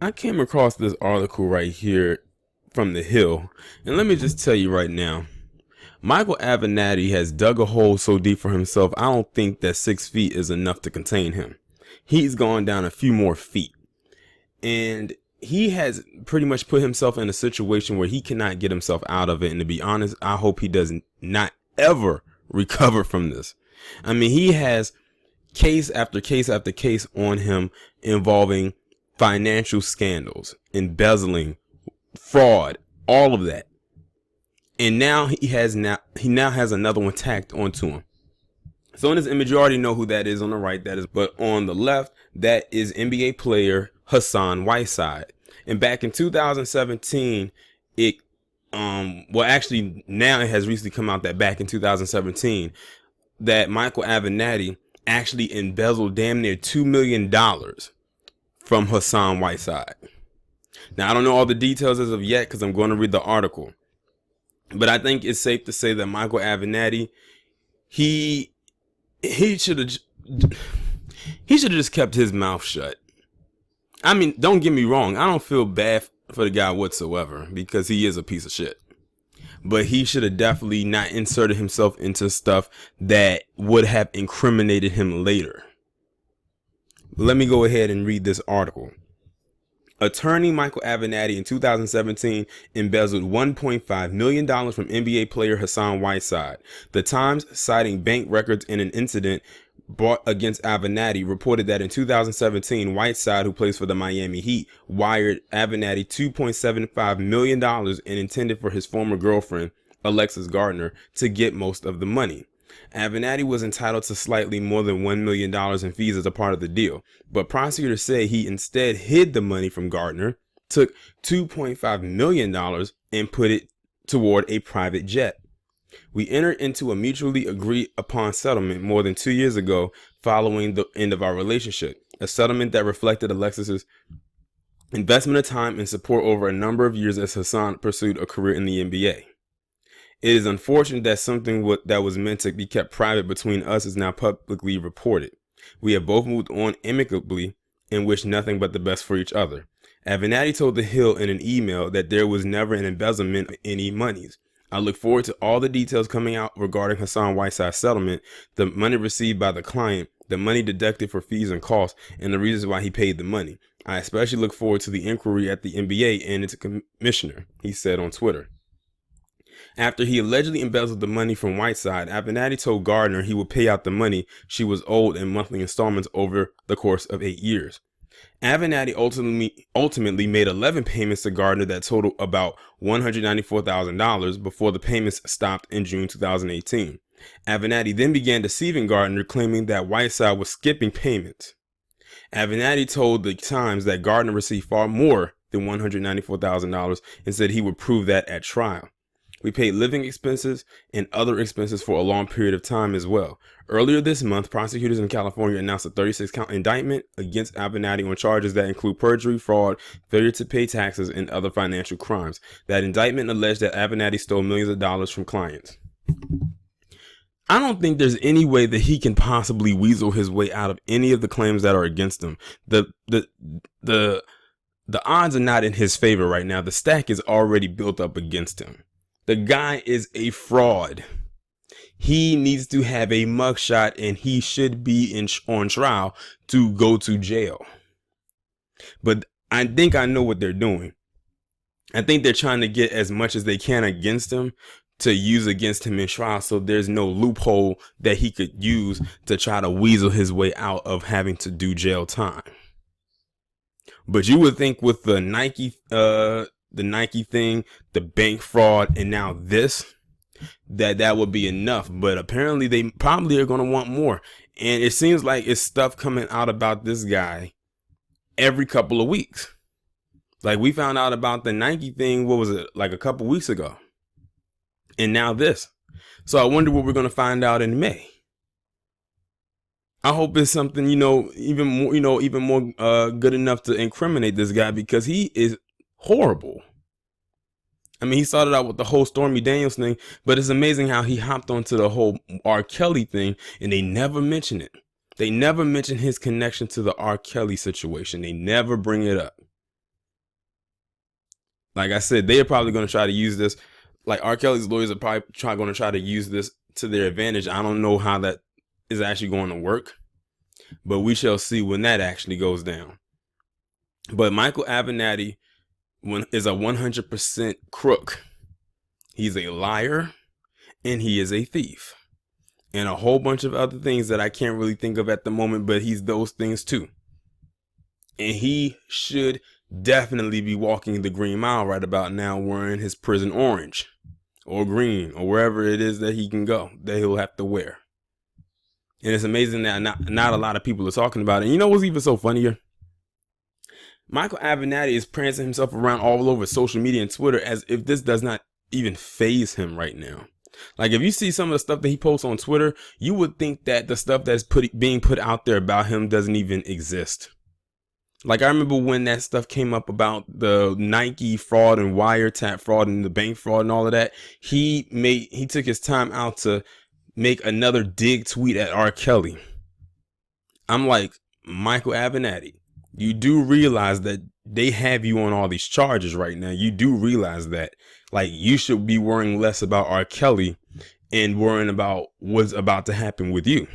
I came across this article right here from The Hill, and let me just tell you right now, Michael Avenatti has dug a hole so deep for himself, I don't think that 6 feet is enough to contain him. He's gone down a few more feet, and he has pretty much put himself in a situation where he cannot get himself out of it. And to be honest, I hope he does not ever recover from this. I mean, he has case after case after case on him involving financial scandals, embezzling, fraud, all of that. And now he now has another one tacked onto him. So in this image, you already know who that is on the right. That is, but on the left, that is NBA player Hassan Whiteside. And back in 2017, it actually now it has recently come out that back in 2017 that Michael Avenatti actually embezzled damn near $2 million from Hassan Whiteside. Now I don't know all the details as of yet because I'm going to read the article, but I think it's safe to say that Michael Avenatti he should have just kept his mouth shut. I mean, don't get me wrong, I don't feel bad for the guy whatsoever because he is a piece of shit. But he should have definitely not inserted himself into stuff that would have incriminated him later. Let me go ahead and read this article. Attorney Michael Avenatti in 2017 embezzled $1.5 million from NBA player Hassan Whiteside. The Times, citing bank records in an incident brought against Avenatti, reported that in 2017, Whiteside, who plays for the Miami Heat, wired Avenatti $2.75 million and intended for his former girlfriend, Alexis Gardner, to get most of the money. Avenatti was entitled to slightly more than $1 million in fees as a part of the deal, but prosecutors say he instead hid the money from Gardner, took $2.5 million and put it toward a private jet. We entered into a mutually agreed upon settlement more than 2 years ago following the end of our relationship, a settlement that reflected Alexis's investment of time and support over a number of years as Hassan pursued a career in the NBA. It is unfortunate that something that was meant to be kept private between us is now publicly reported. We have both moved on amicably and wish nothing but the best for each other. Avenatti told The Hill in an email that there was never an embezzlement of any monies. I look forward to all the details coming out regarding Hassan Whiteside's settlement, the money received by the client, the money deducted for fees and costs, and the reasons why he paid the money. I especially look forward to the inquiry at the NBA and its commissioner, he said on Twitter. After he allegedly embezzled the money from Whiteside, Avenatti told Gardner he would pay out the money she was owed in monthly installments over the course of 8 years. Avenatti ultimately made 11 payments to Gardner that totaled about $194,000 before the payments stopped in June 2018. Avenatti then began deceiving Gardner, claiming that Whiteside was skipping payments. Avenatti told the Times that Gardner received far more than $194,000 and said he would prove that at trial. We paid living expenses and other expenses for a long period of time as well. Earlier this month, prosecutors in California announced a 36-count indictment against Avenatti on charges that include perjury, fraud, failure to pay taxes, and other financial crimes. That indictment alleged that Avenatti stole millions of dollars from clients. I don't think there's any way that he can possibly weasel his way out of any of the claims that are against him. The odds are not in his favor right now. The stack is already built up against him. The guy is a fraud. He needs to have a mugshot and he should be on trial to go to jail. But I think I know what they're doing. I think they're trying to get as much as they can against him to use against him in trial, so there's no loophole that he could use to try to weasel his way out of having to do jail time. But you would think with the Nike thing, the bank fraud, and now this, that would be enough. But apparently they probably are going to want more. And it seems like it's stuff coming out about this guy every couple of weeks. Like we found out about the Nike thing, what was it, like a couple weeks ago? And now this. So I wonder what we're going to find out in May. I hope it's something, even more good enough to incriminate this guy, because he is horrible. I mean, he started out with the whole Stormy Daniels thing, but it's amazing how he hopped onto the whole R. Kelly thing, and they never mention it. They never mention his connection to the R. Kelly situation. They never bring it up. Like I said, they are probably going to try to use this. Like R. Kelly's lawyers are probably going to try to use this to their advantage. I don't know how that is actually going to work, but we shall see when that actually goes down. But Michael Avenatti is a 100% crook. He's a liar and he is a thief. And a whole bunch of other things that I can't really think of at the moment, but he's those things too. And he should definitely be walking the green mile right about now, wearing his prison orange or green or wherever it is that he can go, that he'll have to wear. And it's amazing that not a lot of people are talking about it. And you know what's even so funnier? Michael Avenatti is prancing himself around all over social media and Twitter as if this does not even faze him right now. Like if you see some of the stuff that he posts on Twitter, you would think that the stuff that's being put out there about him doesn't even exist. Like I remember when that stuff came up about the Nike fraud and wiretap fraud and the bank fraud and all of that, he took his time out to make another dig tweet at R. Kelly. I'm like, Michael Avenatti, you do realize that they have you on all these charges right now. You do realize that. Like, you should be worrying less about R. Kelly and worrying about what's about to happen with you.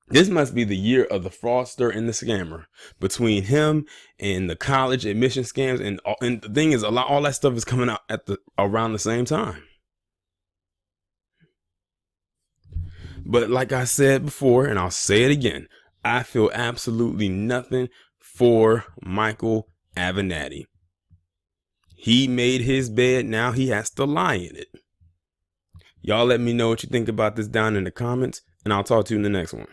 This must be the year of the fraudster and the scammer between him and the college admission scams. And the thing is, all that stuff is coming out around the same time. But like I said before, and I'll say it again, I feel absolutely nothing for Michael Avenatti. He made his bed. Now he has to lie in it. Y'all let me know what you think about this down in the comments, and I'll talk to you in the next one.